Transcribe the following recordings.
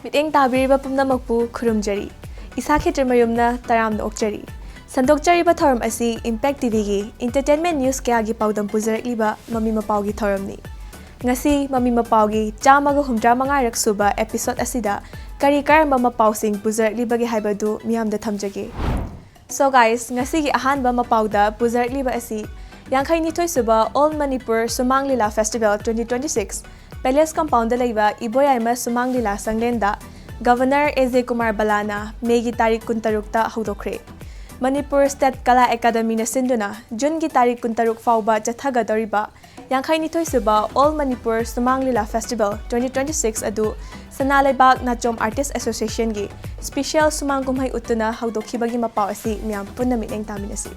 Miteng tabiriba pumnamakpu khurumjari. Isa khitirmayumna taramna okjari. Sandokjariba thoram asi Impact TV gi entertainment news kaya gi paudam pujarakliba Mami Mapao gi thoramni. Ngasi Mami Mapao gi chamaga humdra mangarak suba episode asida kari karamba Mapao sing pujarakliba gi haibadu miyamda thamjage. So guys, ngasi gi ahanba Mapauda pujarakliba asi Yangkai Nitoy Suba All Manipur Shumang Leela Festival 2026 Palace Compound Laiba Iboyaima Shumang Leela Sanglenda Governor A.J. Kumar Balana Megi Tarik Kuntarukta Haudokre Manipur State Kala Academy na Sinduna June gi Tarik Kuntaruk Fauba Jathaga Doriba Yangkai Nitoy Suba All Manipur Shumang Leela Festival 2026 adu Sanalaibak Nachom Artist Association gi Special Sumang Kumhay Utuna Haudokhibagi Mapao asi miyam punamit eng taminasi.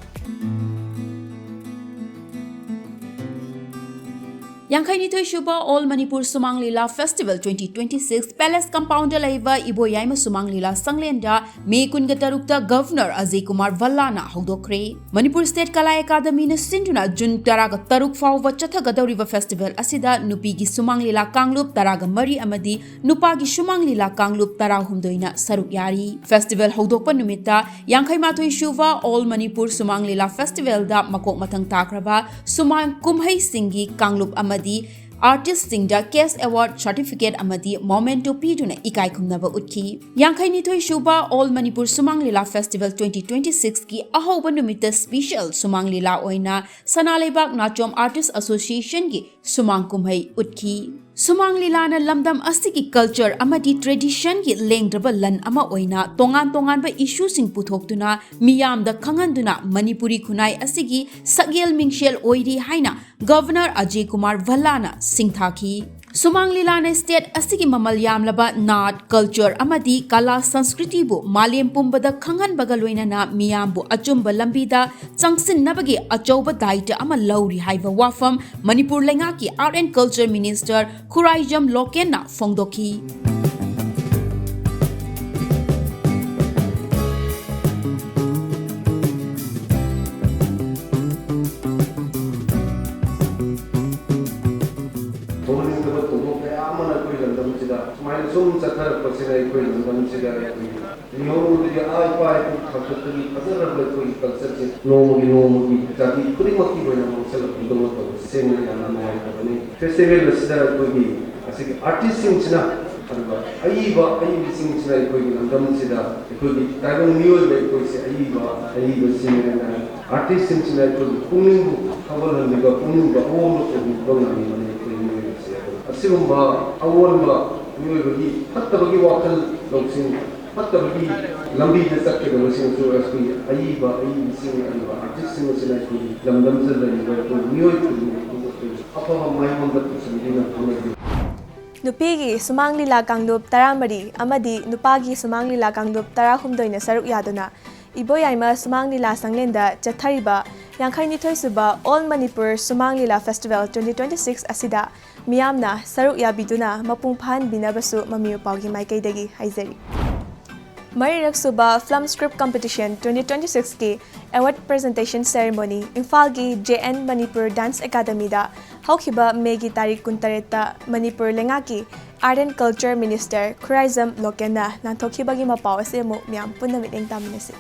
Yangkai Nitoy Shuba All Manipur Shumang Leela Festival 2026 Palace Compound Laiva Iboyaima Shumang Leela Sanglenda May Kungatarukta Governor A.J. Kumar Balana Haudokre Manipur State Kala Academy na Sinduna June Taraga Taruk Fauva Chathagadoriva Festival Asida Nupigi Shumang Leela Kanglup Taraga Mari Amadi Nupagi Shumang Leela Kanglup Tarahumdoina Saruk Yari Festival Haudokpa Numita Yangkai Matoy Shuva All Manipur Shumang Leela Festival da Makok Matang Takraba Sumang Kumhai Singi Kanglup Amadi Artist Singda Case Award Certificate Amadi Momento Piduna Ikai Kumnaba Utki Yangkai Nitoy Shuba All Manipur Shumang Leela Festival 2026 ki Ahoba Numita Special Shumang Leela Oina Sanalaibak Nachom Artist Association ki Sumang Kumhai Utki Shumang Leela na lamdam asiki culture amadi tradition ki lengdraba lan ama oina tongan ba issue sing puthoktuna miyam da khanganduna Manipuri khunai asigi sagel mingshel oiri haina Governor A.J. Kumar Balana singthaki Shumang Leela na state asigi mamal yamlaba nat culture amadi kala sanskriti bu malem pumbada khangan bagaloina na miyam bu achumba lambida changsin nabagi achauba daita ama lauri haiba wafam Manipur lengaki Art and Culture Minister Khuraijam Lokena Fongdoki Zoom Satar Pasina Consider no I no Tati Primaki when I'm celebrating singing and festival could be as artist sings now. Aiva sings like Sida, it could be Tagon Mule like Aiva singing and artist sings like Kumu, Haval and the Kumu, all of the Asumba, Awamba. Hatabagi wakal longsin hatabagi lambi desak ke longsin so as we aiba sing aiba artist sing sila ko lamdam sa dali ko niyoy ko apa may mong dapat sa dina Nupigi Shumang Leela Kanglup Taramari Amadi Nupagi Shumang Leela Kanglup Tarahumdoy na Saruk Yaduna Iboyaima Shumang Leela Sanglenda Jathariba Yangkai Nitoy Suba All Manipur Shumang Leela Festival 2026 asida Miyamna Saruk Yabiduna Mapungpahan Binabasu Mami Mapao gi Maikaidagi Haizari Marirak Suba Film Script Competition 2026 ki Award Presentation Ceremony Imphal gi JN Manipur Dance Academy da Hawkiba Megi Tarik Kuntareta Manipur Lengaki Art and Culture Minister Khuraijam Lokena Nanthokibagi Mapao ase mo miyam punamit eng taminasi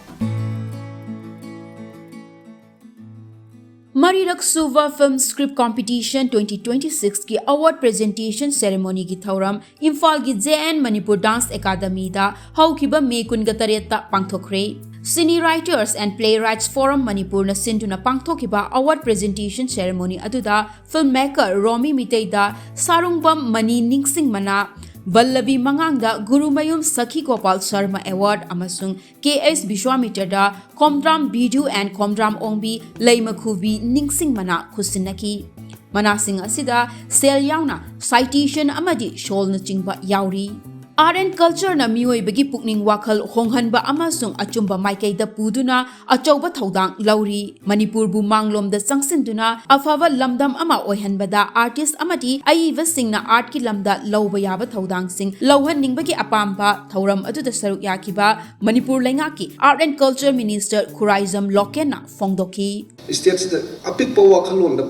Marirak Suva Film Script Competition 2026 की Award Presentation Ceremony की थौरम इम्फाल की JN Manipur Dance Academy दा हौखिबा मे कुनगतरेता पांगथोखरे Cine Writers and Playwrights Forum Manipur na sinduna pangthokiba Award Presentation Ceremony aduda filmmaker Romy Miteida Sarungbam Mani Ningsing Mana Vallavi Mangangda Gurumayum Sakhi Gopal Sharma Award amasung KS Bishwamitra da Komdram Bidu and Komdram Ongbi Leimakhubi Ningsing Mana Kusinaki Manasing asida sel yauna citation amadi shawl na chingba yauri Art and Culture na miyoy bagi pukning wakal honghanba amasung achumba maikay da puduna achawba thaudang lauri Manipur bu manglom da sangsinduna afava lamdam ama oihanba da artist amati aiva sing na art ki lamda lawba yaba thaudang sing lawhan ningbagi apamba thauram adu da saruk yakiba Manipur lengaki Art and Culture Minister Khuraijam Lokena Fongdoki States da apik pa wakalon da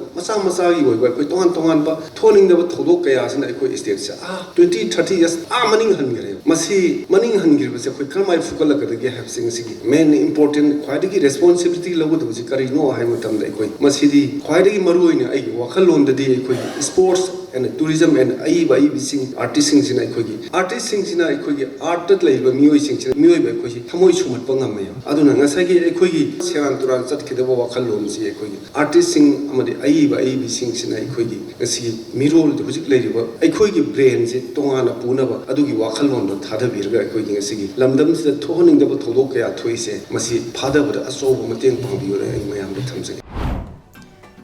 masa yi oi koi tongan ba thoning da thodok kaya sina koi states 20-30 years maning हनगरे मसी मनिंग हनगिर बसे कोई करमाय फुकल लगदगे हैपसिंग सिगी main important ख्वाइदगी responsibility लगदबसि करिनो हाय मतम दे कोई मसीदी ख्वाइदगी मरुइने आई वखल लोंददी कोई sports and tourism and ai bai bising artist sing sina khoi gi artist sing sina khoi gi art tat lai ba mioi sing sina mioi ba khoi thamoi sumat pa ngam ya aduna nga sai gi khoi gi seran turan chat khide ba wakhal lom si khoi gi artist sing amadi ai bai bising sina khoi gi ngasi mirol de hujik lai ba ai khoi gi brain se tonga na puna ba adu gi wakhal lom do thada bir ga khoi gi ngasi gi lamdam se thoning da ba thodok ya thoi se masi phada ba aso ba mateng pang bi ore ai mayam da thamse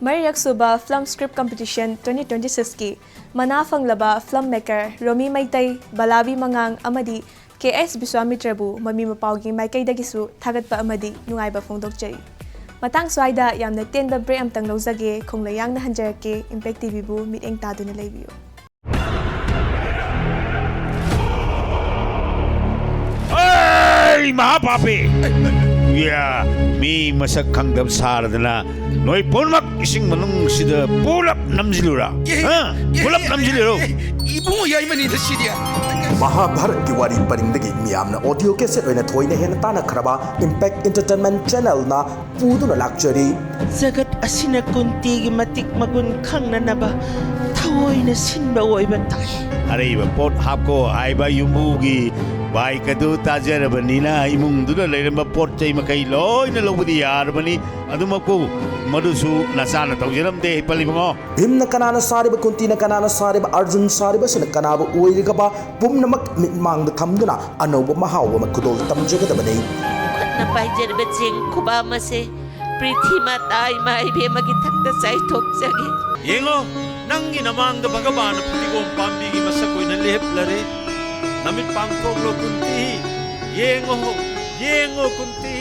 Mariyak Suba Film Script Competition 2026 ki mana fanglaba filmmaker Romi Maitai Balabi Mangang amadi KS Biswamitrabu Mami Mapao gi Maikai dagisu thagatpa amadi nungaiba phongdokchari matang swaida yamna tenba break amtang lawjage khonglayang na hanjarake Impact TV bu miteng taduna leibiyo Hey Mahapapi ya mi masak kangdam saradana noi ponmak ising manung sida pulap namjilura ha pulap namjiluro ibungo yai mani da sidia Mahabharat ki wari paringdagi miyamna audio cassette oina thoina hena tana kharaba Impact Entertainment Channel na puduna lakchari zagat asina kunti gi matik magun khangna naba thawoina sinba oiba tai areba pot hapko aiba yumugi bai kadu tajarabani imung duna leiramba pot chai makai loina lobudi yarabani adumako madusu nasana tawjiram de palibango bhimna kanana sariba kuntina kanana sariba arjun sariba sina kanaba oirigaba pumnamak mitmang da thamduna anoba mahawa makudol tamjagadabani na paijer beching kuba mase prithi mata mai be magi thakta sai thok jage yengo nangi namang da bhagabana putigom pambi gi masakoina leplare namit pangkog lo kunti yengo kunti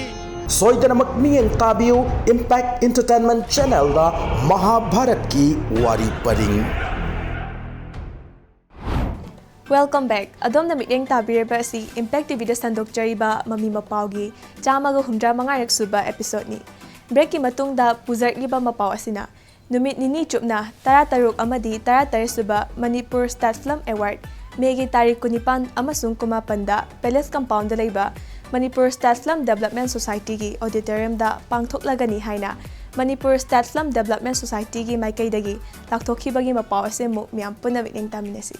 soidanamak miyeng tabiu Impact Entertainment Channel da Mahabharat ki wari paring Welcome back. Adom na miteng tabirba si Impact TV da sandok jariba Mami Mapao gi chamaga humdra mangayak suba episode ni. Break ki matung da puzar liba Mapao asina. Numit nini chupna tara taruk amadi tara tar suba Manipur State Film Award. Megi tarik kunipan amasung kumapanda Palace Compound da laiba Manipur State Film Development Society gi auditorium da pangthoklagani haina Manipur State Film Development Society gi maikai dagi lakthokibagi Mapao ase mu miyam puna miteng taminasi.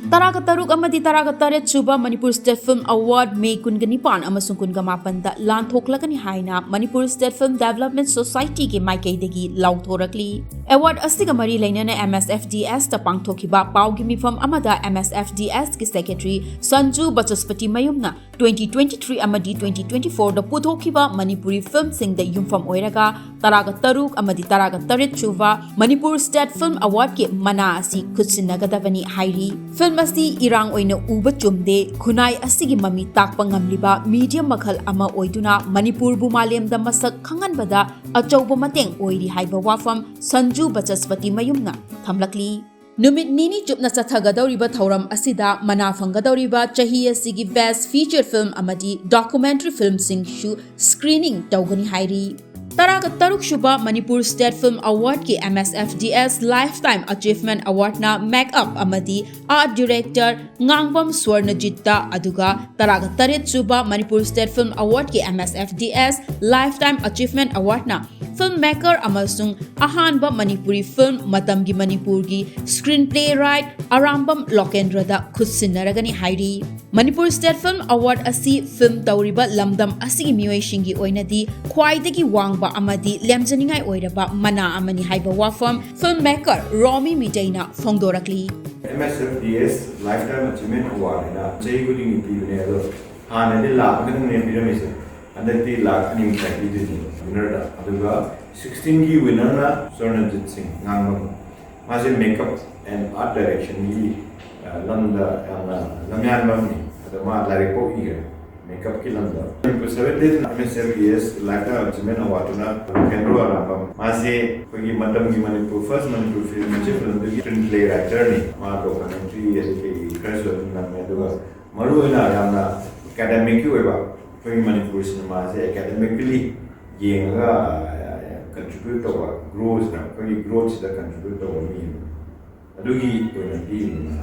Taraga taruk amadi taraga taret suba Manipur State Film Award May Kungani-pan amasung Kungamapan da lanthokhlagani haina Manipur State Film Development Society ke maikai dagi lauthorakli award asiga mari lainana MSFDS ta pangthokiba paugi mifam amada MSFDS ki secretary Sanju Bachaspati Mayumna 2023 amadi 2024 da puthokiba Manipuri film sing da yumfam oiraga taraga taruk amadi taraga taret suba Manipur State Film Award ke mana asi khutsinnagadavani hairi film asi irang oina uba chumde khunai asigi mami takpa ngamliba media makhal ama oiduna Manipur bu malem da masak khanganbada achauba mateng oiri haiba wafam Sanju Bachaspati Mayumna thamlakli numit nini chupna chathagadawriba thauram asida mana fangadawriba chahi asigi best feature film amadi documentary film sing shu screening tawgani hairi Taraga taruk shuba Manipur State Film Award ki MSFDS Lifetime Achievement Award na Makeup amadi Art Director Ngangbam Swarnajitta aduga taraga taret shuba Manipur State Film Award ki MSFDS Lifetime Achievement Award na Filmmaker amasung ahanba Manipuri film matamgi Manipurgi Screenplay Write Arambam Lokendra da khutsinaragani hairi Manipur State Film Award asi film tawriba lamdam asigi miyoi shingi oinadi khwaidagi wangba amadi lemjaningai oiraba mana amani haiba wafam filmmaker Romi Mitaina phongdorakli MSFDS Lifetime Achievement Award na Jayagudi ni pibne ado hanadi lakhan ne pyramid andati lakhan ni practice winner da aduga 16 gi winner na Swarnajit Singh ngangam maje makeup and art direction ni landa lamyan bamni adama lariko year makeup ki landa preservative MSFDS Lifetime Achievement Award na Kendro arambam maje kogi matam gi Manipur first Manipur film je film gi screenplay writer ni ma documentary ke crash na me aduga maru ina ramna academic ki weba kogi Manipur cinema je academically yenga contribute to growth na kogi growth da contribute to me ꯑꯗꯨꯒꯤ ꯑꯣꯏꯅ ꯄꯤꯔꯤꯕ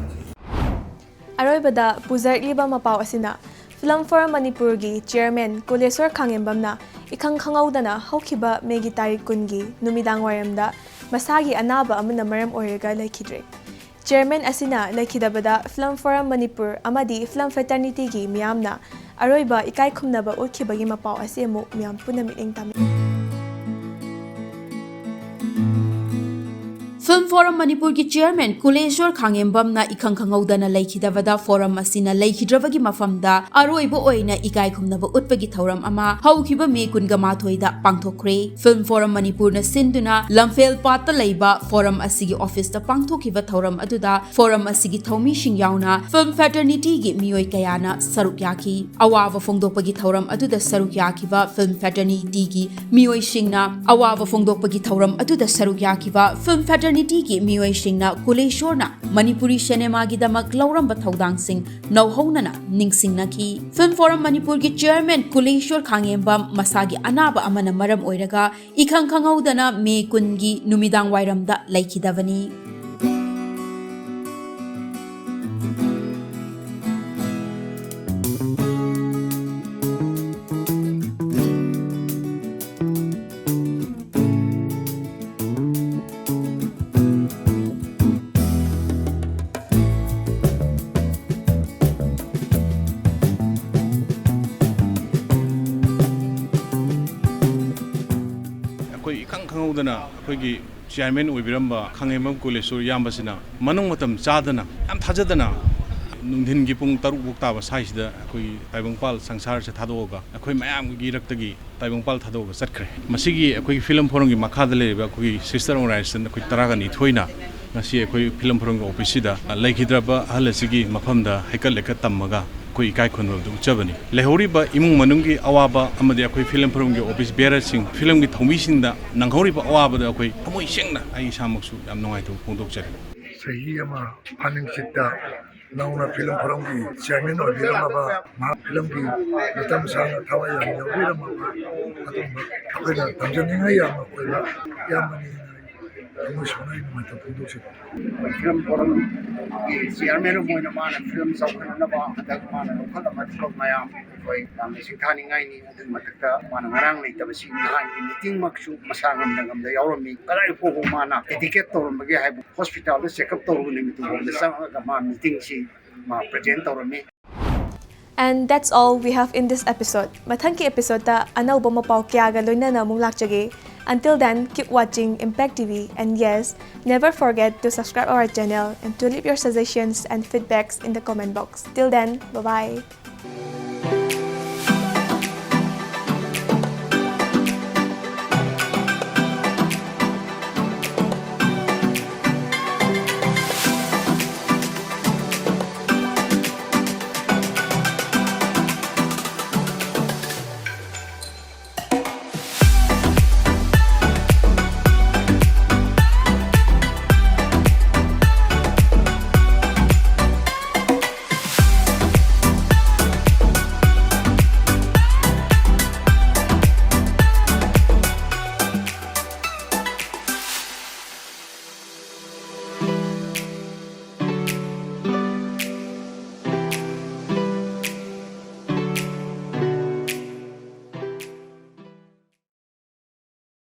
ꯑꯔꯣꯏꯕꯗ ꯄꯨꯖꯔꯛꯂꯤꯕ ꯃꯄꯥꯎ ꯑꯁꯤꯅ film form ꯃꯅꯤꯄꯨꯔꯒꯤ chairman ꯀꯨꯂꯦꯁꯣꯔ ꯈꯥꯡꯉꯦꯝꯕꯝꯅ ꯏꯈꯪ ꯈꯪꯍꯧꯗꯅ ꯍꯧꯈꯤꯕ ꯃꯦꯒꯤ ꯇꯥꯔꯤꯛ 10ꯒꯤ ꯅꯨꯃꯤꯗꯥꯡꯋꯥꯏꯔꯝꯗ ꯃꯁꯥꯒꯤ ꯑꯅꯥꯕ ꯑꯃꯅ ꯃꯔꯝ ꯑꯣꯏꯔꯒ ꯂꯩꯈꯤꯗ꯭ꯔꯦ꯫ ꯆꯤꯌꯔꯃꯦꯟ ꯑꯁꯤꯅ ꯂꯩꯈꯤꯗꯕꯗ ꯐꯤꯂꯝ ꯐꯣꯔꯝ ꯃꯅꯤꯄꯨꯔ ꯑꯃꯗꯤ ꯐꯤꯂꯝ ꯐꯦꯇꯔꯅꯤꯇꯤꯒꯤ ꯃꯤꯌꯥꯝꯅ ꯑꯔꯣꯏꯕ ꯏꯀꯥꯏ ꯈꯨꯝꯅꯕ ꯎꯠꯈꯤꯕꯒꯤ ꯃꯄꯥꯎ ꯑꯁꯤ ꯑꯃꯨꯛ ꯃꯤꯌꯥꯝ ꯄꯨꯟꯅ ꯃꯤꯠꯌꯦꯡ ꯇꯝꯃꯤ꯫ ꯐꯤल्म फोरम मणिपुर की चेयरमैन कुलेश्वर खांगेम्बमना इखंग खंगौदना लेखिदबदा फोरम असिना लेखिद्रबगी मफमदा अरोइबो ओइना इकाई खुमनबा उत्पगी थौरम अमा हौखिबा मे कुनगा माथोइदा पांगथोखरे। फिल्म फोरम मणिपुर न सिंदुना लमफेल पाता लैबा फोरम असिगी ऑफिस दा पांगथोखिबा थौरम अदुदा फोरम असिगी थौमीशिंग याउना फिल्म फेटर्निटी गी मियोय कयाना सरुक याखी। अवावा फोंगदोकपगी थौरम अदुदा सरुक याखिबा फिल्म फेटर्निटी गी मियोय सिंगना अवावा फोंगदोकपगी थौरम अदुदा सरुक याखिबा फिल्म फेटर्निटी की मियोय सिंगना कुलेश्वरना मणिपुरी सिनेमा की दमक लौरंबा थौदांग सिंग नौहौनना निंगसिंगनाखी। फिल्म फोरम मणिपुर की चेयरमैन कुलेश्वर खांगेम्बम मसागी अनाबा अमना मरम ओइरगा इखंग खंगौदना मे 10 गी नुमिदांग वाइरमदा लैखिदबनी। इखंग खंगौदना अखोइगी चेयरमैन ओइबिरंबा खांगेमम कुलेश्वर यामबसिना मनों मतम चादना याम थाजदना नुंधिनगी पुंग 6 बुक ताबा साइसदा अखोइ ताइबंगपाल संसार से थादोगा अखोइ मयामगी रक्तगी ताइबंगपाल थादोगा चटखरे मसिगी अखोइ फिल्म फोरमगी मखादा लेबा अखोइ सिस्टर ऑर्गेनाइजेशन अखोइ तरागनी थोइना ngasi अखोइ फिल्म फोरमगी ऑफिसदा लेखिद्रबा हलसिगी मफमदा हैकल लेखा तम्मगा कोई इकाई खुनबदु उच्चबनी लेहौरिबा इमुंग मनुंगी अवाबा अमदि अखोइ फिल्म फोरमगी ऑफिस बेरसिंग फिल्मगी थौमीसिंगदा नंगौरिबा अवाबदा अखोइ थमोइ सेंगना आई सामक्सु याम नोंगाइथौ फोंदोकचरे सही अमा फानिंगसिता नौना फिल्म फोरमगी चेयरमैन ओइबिरमबा मा फिल्मगी मतम सांग थवाय याम योबिरमबा अतुम अखोइना तमजनिंगा याम ओइबा यामनी emotional matter production film forum की चेयरमैन मोइना माना फिल्म सौखननबा हदक माना लोकल मथक मयाम कोई याम सिंथानिंगाई नि अदु मथकता माना ngरang लेतबसि नहान की मीटिंग मक्सु मसांगम दंगम द यावरमी कराइ फोगो माना डेडिकेट तौरमगे हाइबु हॉस्पिटल द चेकअप तौरु निमितु होम द संग मा मीटिंग सी मा present तौरमी। And that's all we have in this episode. Mathangi episode ta anauba mapau kyaga loinana mung lakjage. Until then, keep watching Impact TV, and yes, never forget to subscribe our channel and to leave your suggestions and feedbacks in the comment box. Till then, bye bye.